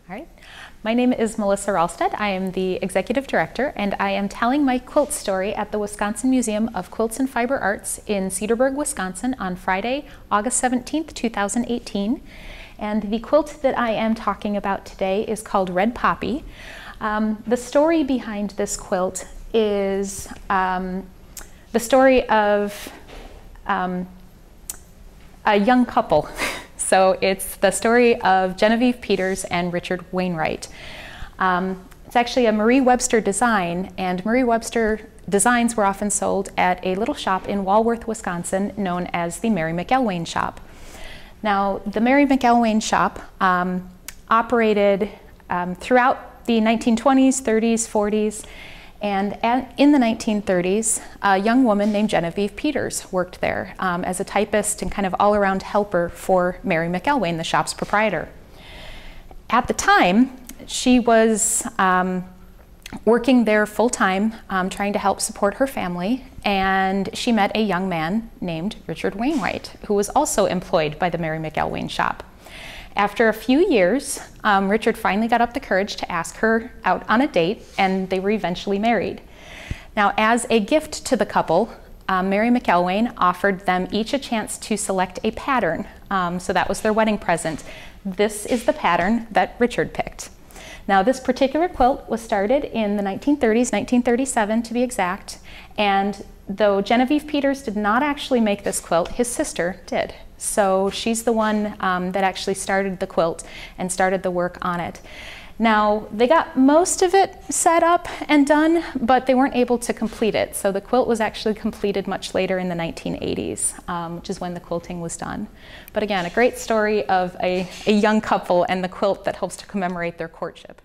All right. My name is Melissa Wraalstad. I am the Executive Director, and I am telling my quilt story at the Wisconsin Museum of Quilts and Fiber Arts in Cedarburg, Wisconsin on Friday, August 17th, 2018. And the quilt that I am talking about today is called Red Poppy. The story behind this quilt is the story of a young couple. So it's the story of Genevieve Peters and Richard Wainwright. It's actually a Marie Webster design, and Marie Webster designs were often sold at a little shop in Walworth, Wisconsin, known as the Mary McElwain shop. Now, the Mary McElwain shop operated throughout the 1920s, 30s, 40s, and in the 1930s, a young woman named Genevieve Peters worked there as a typist and kind of all-around helper for Mary McElwain, the shop's proprietor. At the time, she was working there full-time, trying to help support her family, and she met a young man named Richard Wainwright, who was also employed by the Mary McElwain shop. After a few years, Richard finally got up the courage to ask her out on a date, and they were eventually married. Now, as a gift to the couple, Mary McElwain offered them each a chance to select a pattern, so that was their wedding present. This is the pattern that Richard picked. Now, this particular quilt was started in the 1930s, 1937 to be exact, and though Genevieve Peters did not actually make this quilt, his sister did. So she's the one that actually started the quilt and started the work on it. Now, they got most of it set up and done, but they weren't able to complete it. So the quilt was actually completed much later in the 1980s, which is when the quilting was done. But again, a great story of a young couple and the quilt that helps to commemorate their courtship.